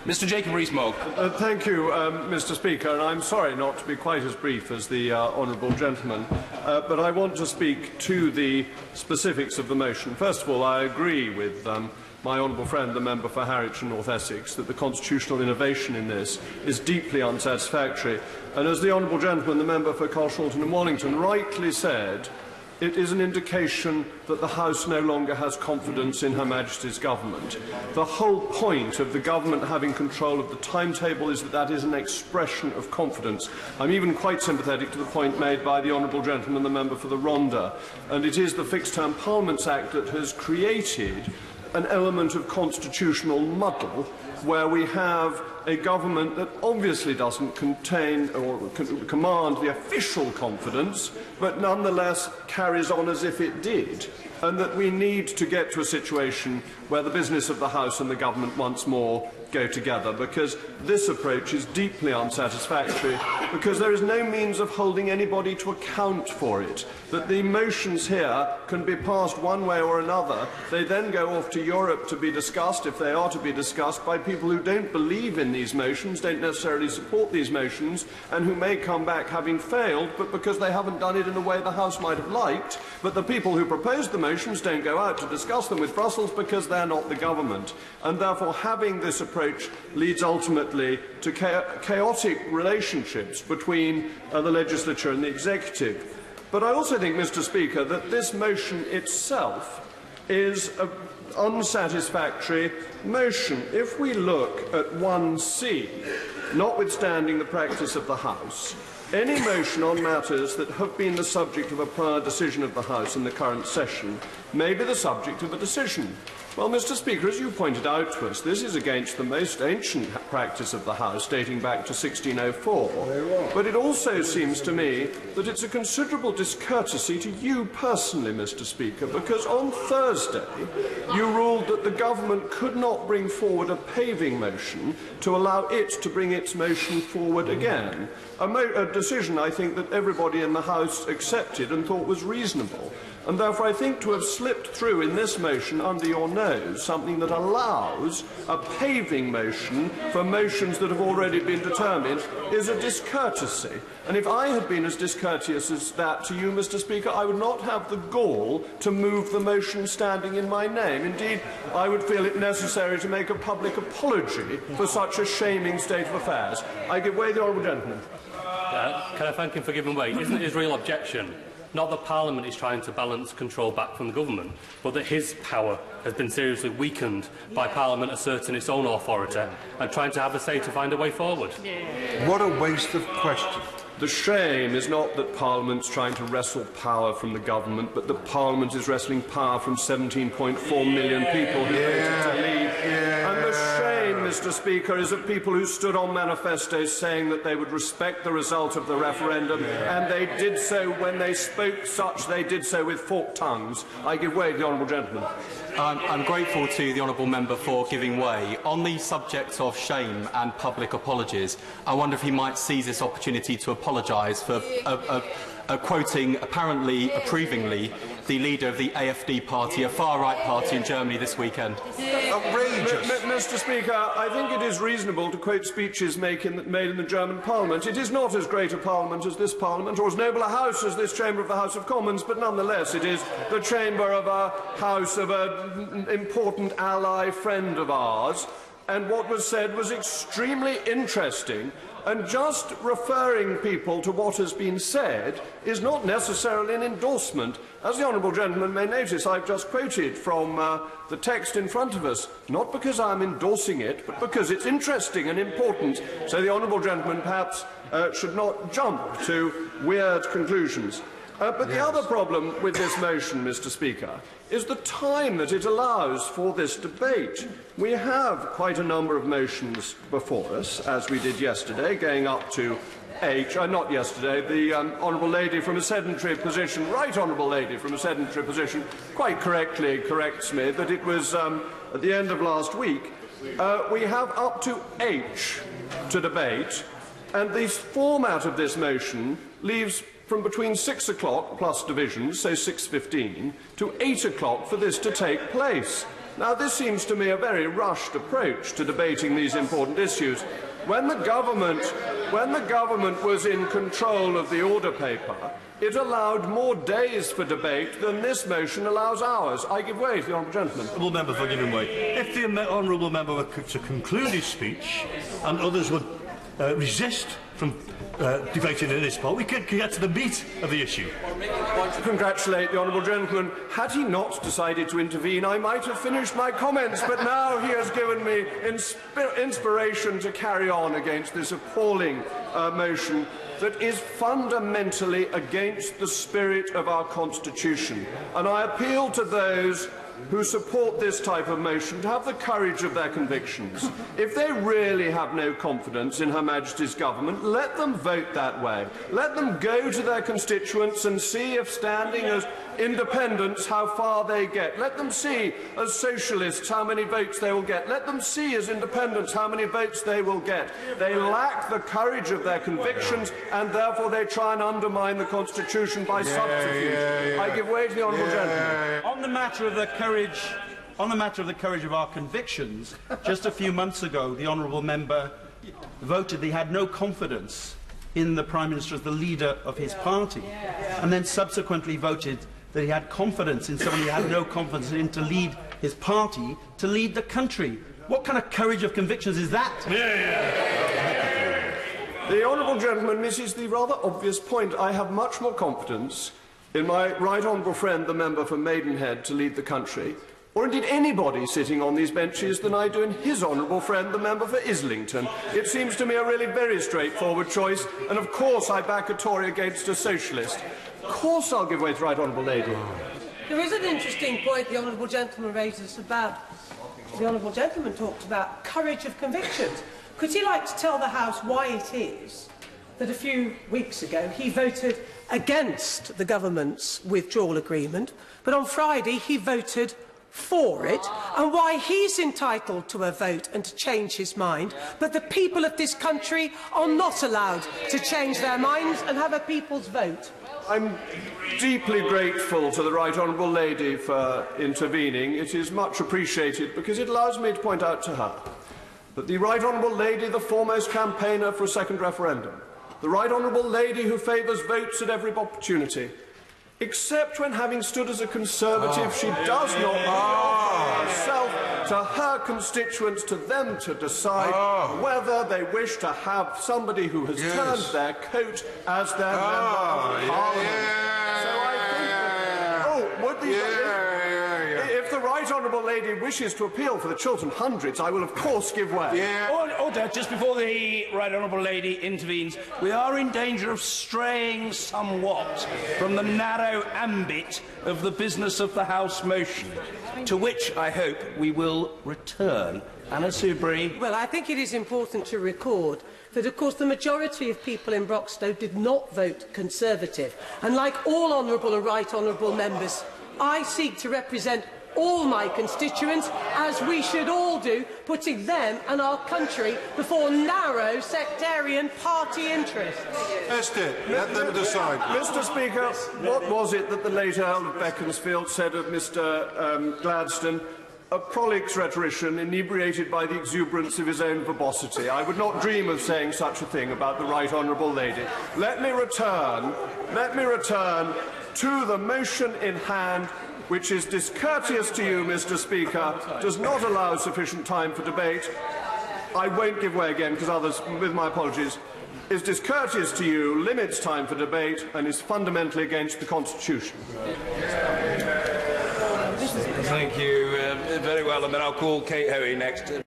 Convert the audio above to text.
Mr. Jacob Rees Mogg. Thank you, Mr. Speaker, and I'm sorry not to be quite as brief as the honourable gentleman, but I want to speak to the specifics of the motion. First of all, I agree with my honourable friend, the member for Harwich and North Essex, that the constitutional innovation in this is deeply unsatisfactory. And as the honourable gentleman, the member for Carshalton and Wallington, rightly said, it is an indication that the House no longer has confidence in Her Majesty's government. The whole point of the government having control of the timetable is that that is an expression of confidence. I'm even quite sympathetic to the point made by the honourable gentleman, the member for the Rhondda. And it is the Fixed Term Parliaments Act that has created an element of constitutional muddle where we have a government that obviously doesn't contain or command the official confidence, but nonetheless carries on as if it did, and that we need to get to a situation where the business of the House and the government once more go together, because this approach is deeply unsatisfactory, because there is no means of holding anybody to account for it. That the motions here can be passed one way or another. They then go off to Europe to be discussed, if they are to be discussed, by people who don't believe in these motions, don't necessarily support these motions, and who may come back having failed, but because they haven't done it in the way the House might have liked. But the people who proposed the motions don't go out to discuss them with Brussels because they're not the government. And therefore having this approach leads ultimately to chaotic relationships between the legislature and the executive. But I also think, Mr. Speaker, that this motion itself is an unsatisfactory motion. If we look at 1C, notwithstanding the practice of the House, any motion on matters that have been the subject of a prior decision of the House in the current session may be the subject of a decision. Well, Mr. Speaker, as you pointed out to us, this is against the most ancient practice of the House, dating back to 1604. But it also seems to me that it's a considerable discourtesy to you personally, Mr. Speaker, because on Thursday you ruled that the government could not bring forward a paving motion to allow it to bring its motion forward again. A decision, I think, that everybody in the House accepted and thought was reasonable. And therefore I think to have slipped through in this motion under your nose something that allows a paving motion for motions that have already been determined is a discourtesy. And if I had been as discourteous as that to you, Mr. Speaker, I would not have the gall to move the motion standing in my name. Indeed, I would feel it necessary to make a public apology for such a shaming state of affairs. I give way to the honourable gentleman. Can I thank him for giving way? Isn't his real objection not that Parliament is trying to balance control back from the government, but that his power has been seriously weakened by Parliament asserting its own authority and trying to have a say to find a way forward? What a waste of question. The shame is not that Parliament's trying to wrestle power from the government, but that Parliament is wrestling power from 17.4 million people who voted to leave. And the shame, Mr. Speaker, is of people who stood on manifestos saying that they would respect the result of the referendum, and they did so when they spoke such, they did so with forked tongues. I give way to the honourable gentleman. I'm grateful to the honourable member for giving way. On the subject of shame and public apologies, I wonder if he might seize this opportunity to apologise for quoting, apparently approvingly, the leader of the AfD party, a far-right party in Germany this weekend. Outrageous. Mr. Speaker, I think it is reasonable to quote speeches made in the German Parliament. It is not as great a Parliament as this Parliament, or as noble a House as this chamber of the House of Commons, but nonetheless it is the chamber of a House of an important ally friend of ours. And what was said was extremely interesting. And just referring people to what has been said is not necessarily an endorsement. As the honourable gentleman may notice, I've just quoted from the text in front of us, not because I'm endorsing it, but because it's interesting and important. So the honourable gentleman perhaps should not jump to weird conclusions. But the other problem with this motion, Mr. Speaker, is the time that it allows for this debate. We have quite a number of motions before us, as we did yesterday, going up to H. Not yesterday, the honourable lady from a sedentary position, right honourable lady from a sedentary position, quite correctly corrects me that it was at the end of last week. We have up to H to debate, and the format of this motion leaves from between 6 o'clock plus divisions, so 6:15, to 8 o'clock for this to take place. Now, this seems to me a very rushed approach to debating these important issues. When the government was in control of the order paper, it allowed more days for debate than this motion allows hours. I give way to the honourable gentleman. Honourable member for giving way. If the honourable member were to conclude his speech and others would resist from debating in this part, we could get to the meat of the issue. To congratulate the honourable gentleman. Had he not decided to intervene, I might have finished my comments, but now he has given me inspiration to carry on against this appalling motion that is fundamentally against the spirit of our Constitution. And I appeal to those who support this type of motion to have the courage of their convictions. If they really have no confidence in Her Majesty's government, let them vote that way. Let them go to their constituents and see if, standing as independents, how far they get. Let them see, as socialists, how many votes they will get. Let them see, as independents, how many votes they will get. They lack the courage of their convictions, and therefore they try and undermine the Constitution by subterfuge. I give way to the honourable gentleman. On the matter of the courage of our convictions, just a few months ago, the honourable member voted that he had no confidence in the Prime Minister as the leader of his party, and then subsequently voted that he had confidence in someone he had no confidence in to lead his party, to lead the country. What kind of courage of convictions is that? The honourable gentleman misses the rather obvious point. I have much more confidence in my right honourable friend, the member for Maidenhead, to lead the country, or indeed anybody sitting on these benches, than I do in his honourable friend, the member for Islington. It seems to me a really very straightforward choice, and of course I back a Tory against a socialist. Of course I'll give way to the right honourable lady. There is an interesting point the honourable gentleman raises about, the honourable gentleman talked about courage of convictions. Could he like to tell the House why it is that a few weeks ago he voted against the government's withdrawal agreement, but on Friday he voted for it, and why he's entitled to a vote and to change his mind, but the people of this country are not allowed to change their minds and have a people's vote? I'm deeply grateful to the right honourable lady for intervening. It is much appreciated because it allows me to point out to her that the right honourable lady, the foremost campaigner for a second referendum, the right honourable lady who favours votes at every opportunity, except when, having stood as a Conservative, she does not offer herself to her constituents, to them to decide whether they wish to have somebody who has turned their coat as their member of Parliament. So I think that, would the... If the right honourable lady wishes to appeal for the Chiltern Hundreds, I will of course give way. Order, just before the right honourable lady intervenes, we are in danger of straying somewhat from the narrow ambit of the business of the House motion, to which I hope we will return. Anna Soubry. Well, I think it is important to record that, of course, the majority of people in Broxtowe did not vote Conservative, and like all honourable and right honourable members, I seek to represent all my constituents, as we should all do, putting them and our country before narrow sectarian party interests. Esther, let them decide. Mr. Speaker, what was it that the late Earl of Beaconsfield said of Mr. Gladstone? A prolix rhetorician inebriated by the exuberance of his own verbosity. I would not dream of saying such a thing about the right honourable lady. Let me return to the motion in hand, which is discourteous to you, Mr. Speaker, does not allow sufficient time for debate. I won't give way again, because others, with my apologies, is discourteous to you, limits time for debate, and is fundamentally against the Constitution. Thank you very well, and then I'll call Kate Hoey next.